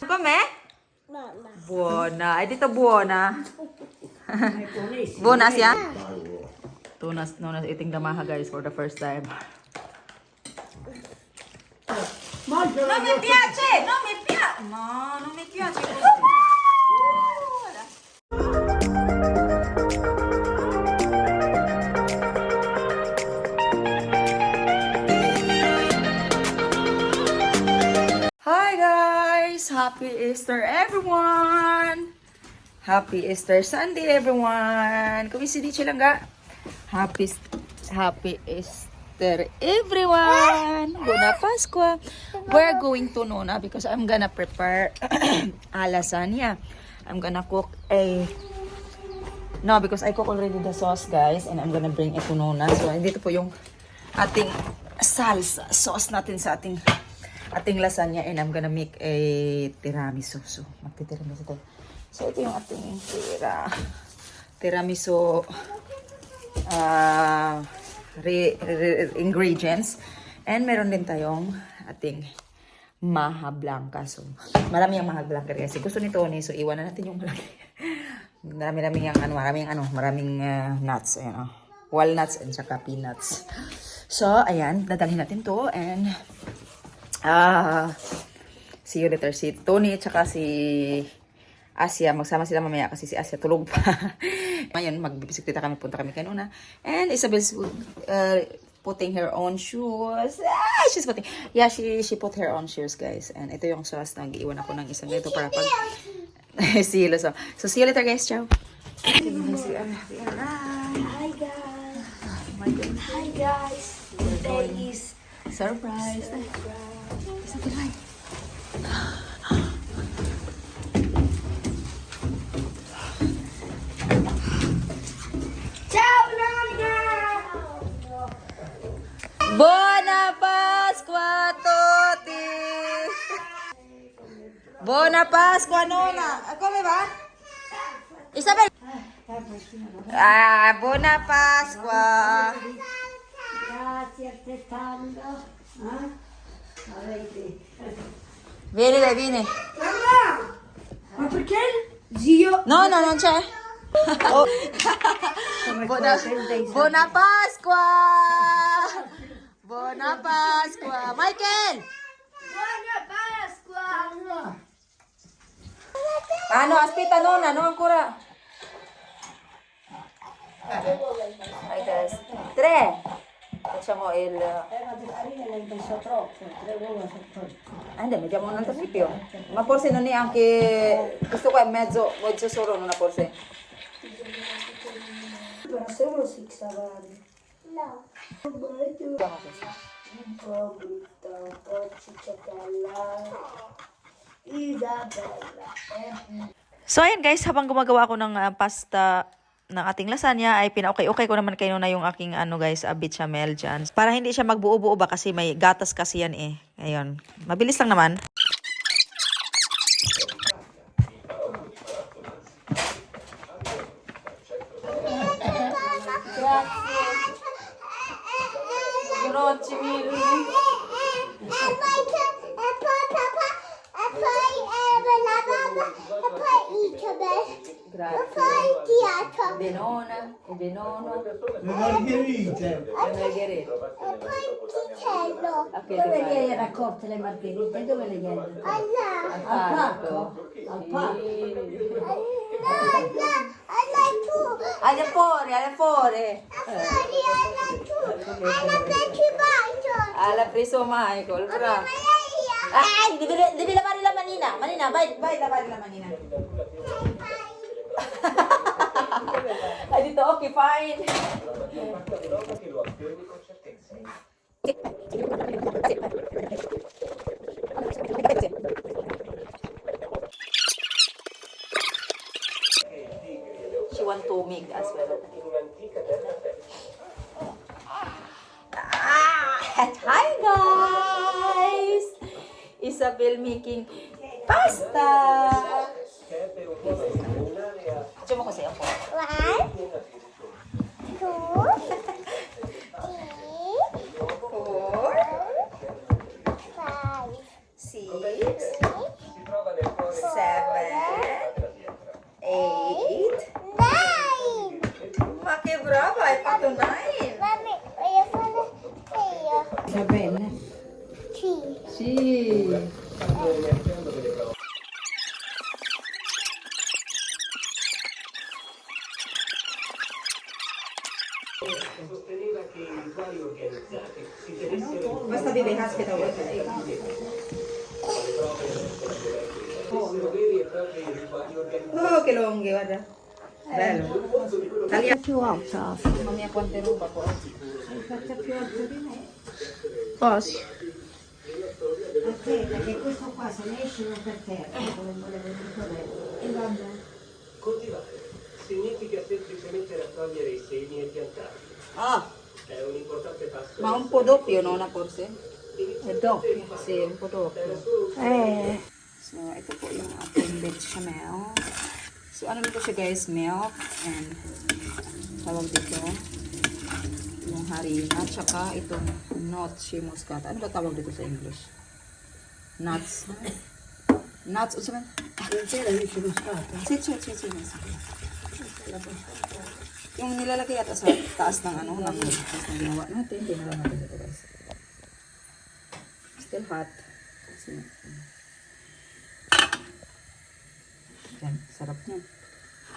Come? Buona. Ay, dito buona. Buona siya? Tunas eating damaha guys for the first time. No mi piace! No mi piace! No, non mi piace così. Hi guys! Happy Easter everyone! Happy Easter Sunday everyone! Kumisi lang ga? Happy Easter everyone! Buona Pasqua! We're going to Nona because I'm gonna prepare a lasagna. I'm gonna cook a... No, because I cook already the sauce guys and I'm gonna bring it to Nona. So, dito po yung ating salsa sauce natin sa ating lasagna and I'm gonna make a tiramisu. So, magti-tiramisu tayo. So, ito yung ating tiramisu ingredients. And meron din tayong ating maha blanca. So, marami yung maha blanca kasi gusto ni Tony. So, iwan na natin yung malaki. maraming nuts. Ayan, walnuts and saka peanuts. So, ayan, dadalhin natin to and see you later. Si Tony at saka si Asia, magsama sila mamaya kasi si Asia tulog pa. Ngayon, magbibisikleta kami, punta kami kay Nona. And Isabel's putting her own shoes. She's putting, yeah, she put her own shoes, guys. And ito yung sauce na nag-iwan ako ng isang ganito para pag silo. So see you later, guys. Ciao. Hi guys. Hi guys. Today is Surprise. Ciao Nonna. Buona Pasqua, Toti! Buona Pasqua, Nona! Come va? Isabel! Buona Pasqua! Grazie altrettanto. Vieni, dai, vieni. Mamma! Ma perché zio? No, non c'è. Oh. Buona Pasqua! Buona Pasqua! Michael! Buona Pasqua! Ano, aspetta Nonna, no ancora. Hai test. 3. Facciamo il... Ma di farina l'hai messo troppo, 3 uova sono troppo. Andiamo, mettiamo un altro di più. Ma forse non è anche... Questo qua è mezzo solo, non ha forse... Ma solo si salvare. No. Facciamo questo. Un po' brutta, un po' cicciatella. Isabella. So ayan guys, habang gumagawa ako ng pasta ng ating lasagna ay pinaukay-ukay ko naman kayo na yung aking bechamel dyan. Para hindi siya magbuo-buo ba kasi may gatas kasi yan eh. Ayun, mabilis lang naman. Grazie mille. Grazie. Denona e Denono. Le margherite. Le margherite. Okay, Dove le hai raccolte le margherite? Dove le hai? Al parco. Al parco? Alle fuori. Alla preso Michael, bravo. Devi lavare la manina. Manina, vai lavare la manina. Hai detto ok, fine. She want to make as well. Hi guys! Isabel making pasta. Diyan mo kasi ako. 1, 2, 4, 5, 6, 6, 7, 8. Ma che brava, hai fatto 9. Mami, voglio fare io. Va bene. Sì. Sì. Sosteneva che i rituali organizzati si tenessero Basta vive, aspetta, fossero veri e propri rituali organizzati. Oh, che lunghe, guarda. Bello. Talia. Più alta. Mamma mia, quante roba qua. Così. Perché questo qua se ne esce per terra, come volevo dire. E vabbè. Coltivare significa semplicemente raccogliere i semi e piantarli. Ah, È un importante passo. ma un po' doppio, non forse? È doppio. Sì, un po' doppio. So, ito po yung ating bechamel. So, ano nito siya guys? Milk and tawag dito yung harina. Tsaka itong nuts, muscata. Ano ba tawag dito sa English? Nuts. Nuts, o sabi? C'era dice moscato. Sì. Yung nilalagay yata sa taas ng ano, ng ginawa natin. Tingnan natin ito guys. Still hot. Kasi, yan, sarap niya.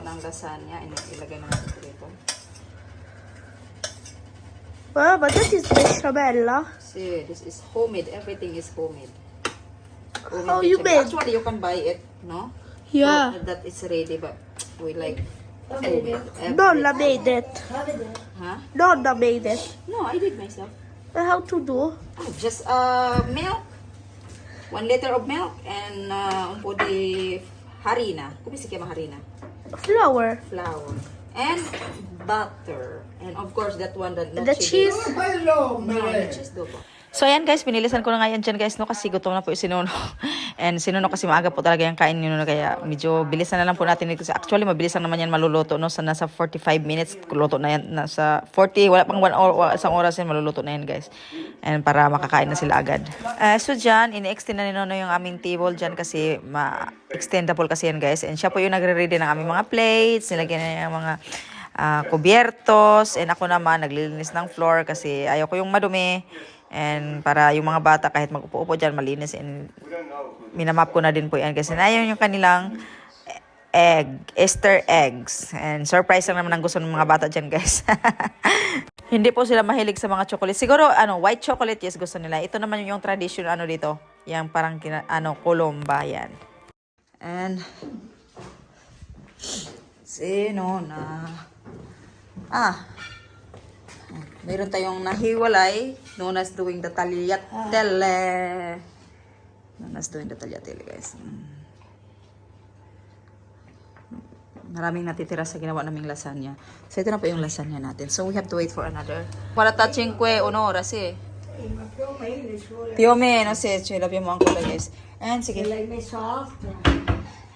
Ang lasagna, ilagay na natin ito dito. Ah, ma this is bechamella. See, this is homemade. Everything is homemade. How you bechamel. made? Actually, you can buy it, no? Yeah. So, that is ready, but we like homemade. Nonna made it. Huh? Nonna made it. No, I did myself. How to do? Just milk. 1 liter of milk and un po di harina. Come si chiama harina? Flour. Flour. And butter. And of course, that one, that The cheese. Quello, No, the cheese do po. So, ayan guys, pinilisan ko na nga yan dyan guys, no, kasi gutom na po yung sinuno. And sinuno kasi maaga po talaga yung kain nyo, no, kaya medyo bilisan na lang po natin dito. Actually, mabilis lang naman yan maluluto, no, sa nasa 45 minutes, luto na yan, nasa 40, wala pang 1 hour, isang oras yan, maluluto na yan guys. And para makakain na sila agad. So dyan, ini-extend na ni Nono yung aming table dyan kasi ma-extendable kasi yan guys. And siya po yung nagre-ready ng aming mga plates, nilagyan na yung mga kubiertos, and ako naman naglilinis ng floor kasi ayaw ko yung madumi. And para yung mga bata kahit mag-upo-upo dyan, malinis. And minamap ko na din po yan kasi ayun yung kanilang Easter eggs. And surprise lang naman ang gusto ng mga bata dyan guys. Hindi po sila mahilig sa mga chocolate. Siguro, white chocolate, yes, gusto nila. Ito naman yung tradition, dito. Yung parang, Colomba, yan. And, sino na? Meron tayong nahiwalay. Known as doing the tagliatelle. Known as doing the tagliatelle, guys. Maraming natitira sa ginawa naming lasagna. So, ito na po yung lasagna natin. So, we have to wait for another. Para touching kwe, oras eh. Ma più o meno le suole. Più o meno, sì, ce l'abbiamo ancora, guys. And, sige. L'hai messo alto.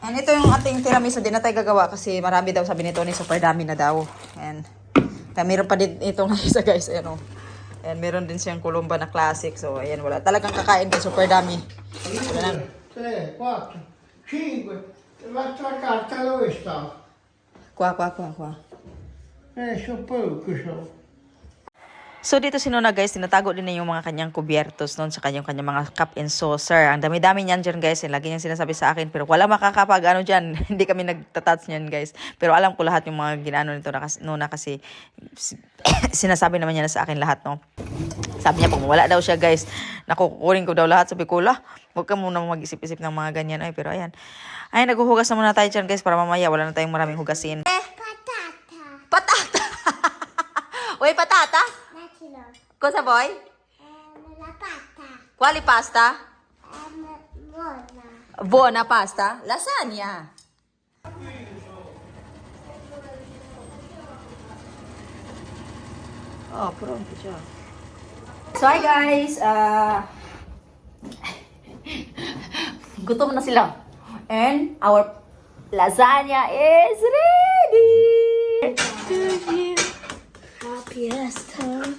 And ito yung ating tiramisu, din na tayo gagawa kasi marami daw, sabi ni Tony, super dami na daw. And, kaya meron pa din itong isa, guys, And meron din siyang Colomba na classic. So, ayan, wala. Talagang kakain din, super dami. Wala lang. 3, 4, 5. L'altra carta dove sta? Kwa. So poco so. So, dito si Nona, guys, tinatago din na yung mga kanyang kubiertos noon sa kanyang mga cup and saucer. Ang dami-dami niyan dyan, guys. Lagi niyang sinasabi sa akin. Pero wala makakapag, dyan. Hindi kami nagtatouch niyan, guys. Pero alam ko lahat yung mga ginano nito na Nona kasi sinasabi naman niya na sa akin lahat, no? Sabi niya, pag wala daw siya, guys, nakukunin ko daw lahat. Sabi ko, huwag ka muna mag-isip-isip ng mga ganyan. Ay, pero ayan. Ay, naghuhugas na muna tayo dyan, guys, para mamaya wala na tayong maraming hugasin. Patata! Uy, patata? Cosa vuoi? La pasta. Quali pasta? Buona. Buona pasta? Lasagna. Oh, pronto siya. So, hi guys. Gutom na sila. And our lasagna is ready. Happiest time.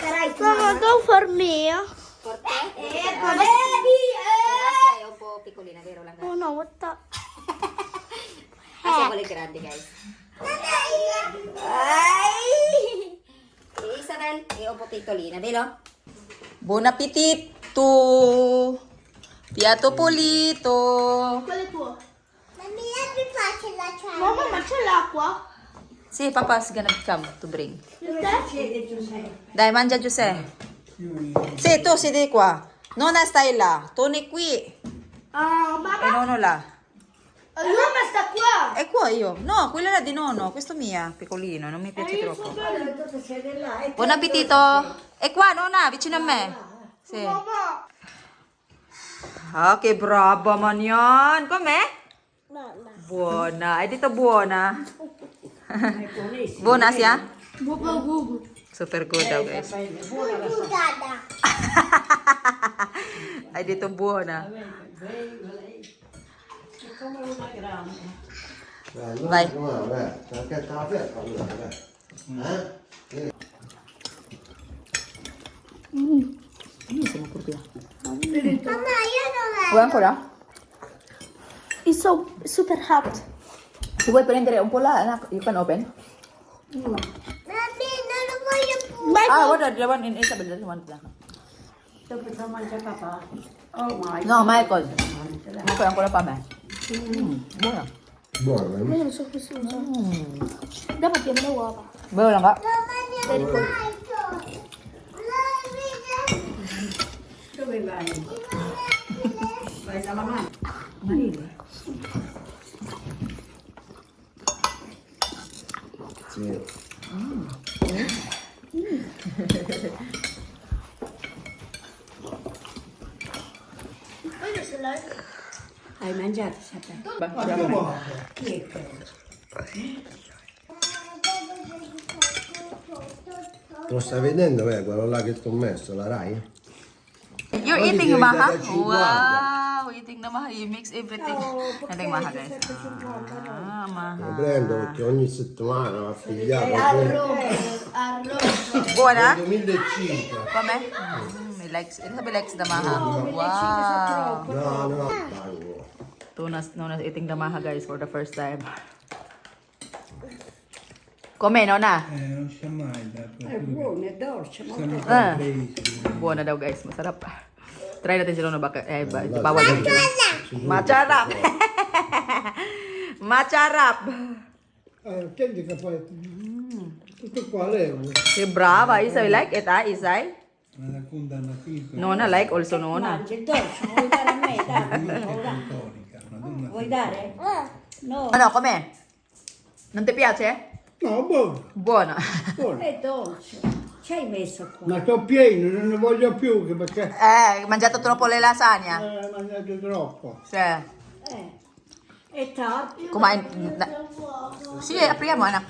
Mama, go for me. Grazie, è un po' piccolina, vero? La Oh no, what the? Grazie, vuole grande, guys. Isabel è un po' piccolina, vero? Buon appetito! Piatto pulito! Quello è tuo. Mamma, ma c'è l'acqua? Sì, papa's gonna come to bring. Chiede Giuseppe. Dai, mangia Giuseppe. Sì, tu siedi qua. Nonna stai là. Toni qui. Mamma. E nonno là. Mamma sta qua. E qua io. No, quella era di nonno. Questo mia, piccolino. Non mi piace troppo. Tu siedi là. Buon appetito. E qua, nonna, vicino a me. Sì. Mamma. Ah, che brava, Manian. Com'è? Mamma. Buona. Hai detto buona? Buona sia? Gugu. Super good daw, guys. Gugada. Hai detto buona. Vai. Perché te la fetta quella, Mamma, io non Vuoi ancora? It's so super hot. Se vuoi prendere un po' là, you can open. Mami, non lo voglio più. Ah, guarda, the one in Isabel, the one là. Dopo ci mangia papà. Oh my. No, Michael. Michael, ancora per me. Buona. Buono, Io non so questo. Dopo tiene le uova. Buona nga. Dove vai? Vai dalla mamma. Sì. Hai mangiato, sapete? Chi è quello? Lo stai vedendo, quello là che ti ho messo, la Rai? You're Oh, eating di maha? diventa 50. Wow, eating na maha. You mix everything. Eating maha, guys. Ah, Lo maha. prendo perché ogni settimana va figliato. Buona? 2005. Come? He likes the maha. Wow. No, no. Dai, Nona's eating the maha, guys, for the first time. Come, Nona? Non si sa mai dato. È buono, è dolce, molto dolce. Ah. Presi. Buona daw, guys. Masarap. Try natin si Nona baka. Bawal din. Macharap. Macharap. Attenti che poi tutto qua leva. Si brava. Isay like it, ah, Isay? Ma la condanna figlio. Nona like also Nona. Mangi il dolce, vuoi dare a me? Dai, Cattolica, Madonna. vuoi dare? No, Ano, come? Non ti piace? No, buono. Buona. Buono. è dolce. Ci hai messo qua? Ma sto pieno, non ne voglio più che perché Hai mangiato troppo le lasagna? ho mangiato troppo. Sì. È tardi. Kumain. Sige, apriamo, anak.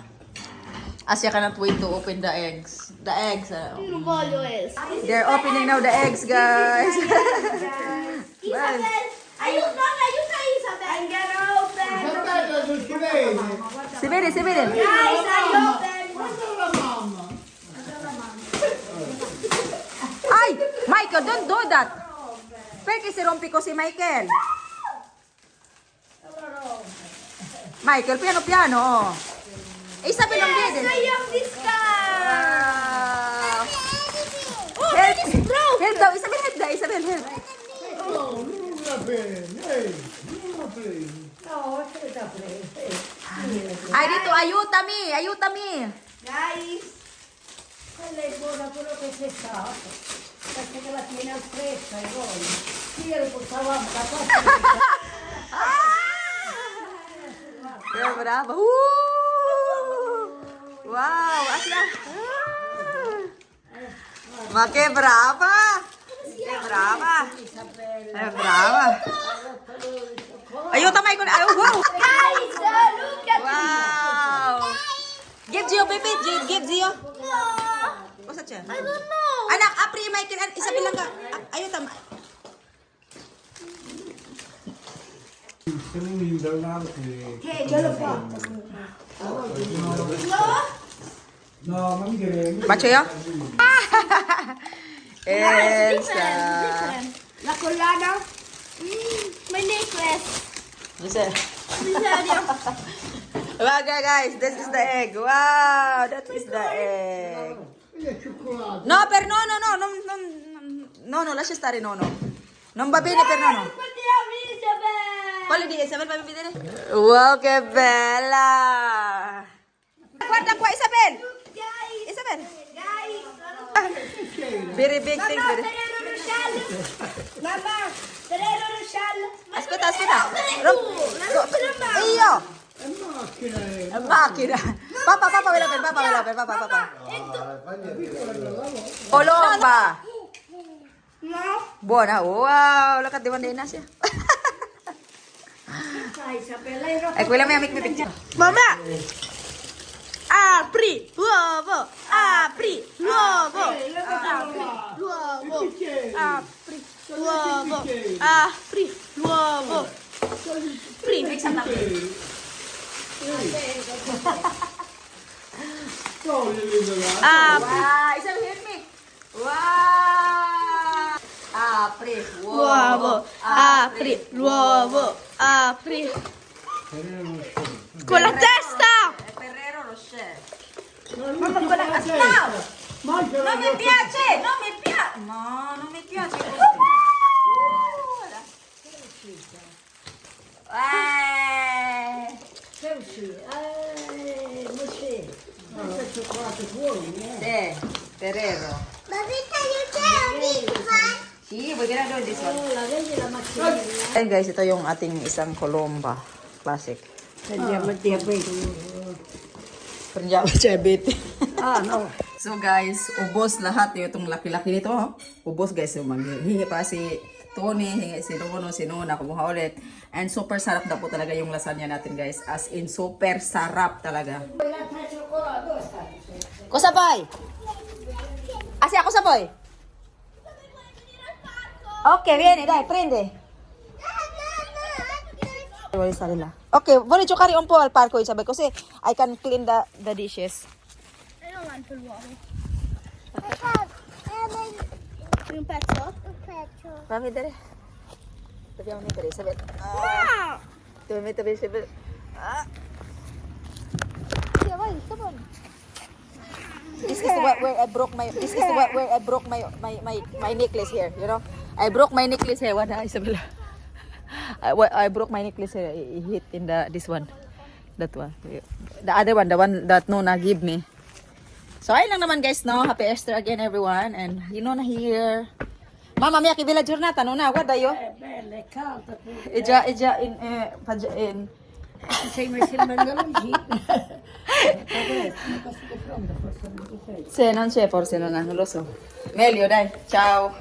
Asya cannot wait to open the eggs. The eggs. Io non voglio questo. They're opening now the eggs, guys. Well, Aiuta Isabel. I'm gonna open. Guardate, non si vede. si vede, si vede. Guys, I open. Guarda la mamma. Ay, Michael, don't do that. Perché si rompi così, Michael? Michael, piano piano. Isabel, non vede. I have this car. Wow. Help. Help daw, Isabel, help daw, Isabel, help. Oh, non la bene. Ehi, non la bene. No, c'è da prendere. Ay, dito, aiutami, aiutami. Guys. Quella è buona quello che sei stato. Perché che la tiene al fresco e voi. Io lo portavamo da qua. Yeah, brava. Wow, Asya. Ma che brava. Che brava. Brava. Aiuta, Michael. Ay, wow. Guys, look at Wow. Give Gio, baby. Give Gio. Cosa c'è? I don't know. Anak, apri, Michael. Isabel lang ka. Ayuta. Se non mi dall'altro. Che ce lo fa? No, ma mica le... Faccio io? Elsa. La collana? My necklace. Giuseppe. Miseria. Okay, guys, this is the egg. Wow, that is the egg. Il cioccolato. No, per no, lascia stare nono. Non va bene per nono. Guardiamo Isabel. Quale di Isabel, fammi vedere? Wow, che bella! Guarda qua, Isabel! Guys. Isabel! Guys. Very big thing. Mamma, Very... Ferrero Rocher. Mamma, Ferrero Rocher. Aspetta, aspetta. E io? È macchina, È macchina. Papà, vela per papà. Colomba. No. Buona. Wow, look at the one day Nasia. Sai, Isabel, lei roba. E quella mia amica mi piccola. Mamma. Apri l'uovo. Apri l'uovo. L'uovo. Apri l'uovo. Apri l'uovo. Wow, Isabel, hear me. Wow. Apri L'uovo. Apri l'uovo. Apri. Con la testa. È Ferrero Rocher. Mamma, con la testa! Mangia Non mi piace, non mi piace. No, non mi piace questo. Il cioccolato fuori, Sì, Ferrero. Sì, we're gonna do this one. La vedi la macchinetta? Ayan guys, ito yung ating isang Colomba. Classic. Andiamo a diabetes. Pernyawa diabetes. Ah, no. So guys, ubos lahat yung itong laki-laki nito. Oh. Ubos guys, so maghingi pa si Tony, hingi si Nono, si Nona, kumuha ulit. And super sarap na po talaga yung lasagna natin guys. As in, super sarap talaga. Cosa poi? Asia, cosa poi? Ok, vieni, dai, prende. Vuole stare là. Ok, vuole giocare un po' al parco Isabel, così I can clean the dishes. Un pezzo? Fammi vedere. Dobbiamo mettere Isabel. Devo mettere Isabel. Sì, vai, sta buono. This is where I broke my. This is where I broke my necklace here. You know, I broke my necklace here. What, Isabel? I broke my necklace here. I hit in this one, that one, the other one, the one that Nona give me. So ayun lang naman guys, no. Happy Easter again, everyone, and you know na here. Mamma mia, che bella giornata, Nona. Guarda io. Bella, è calda. È già in Sei messo il mangiologino. Se non c'è forse non lo so. Meglio dai, ciao.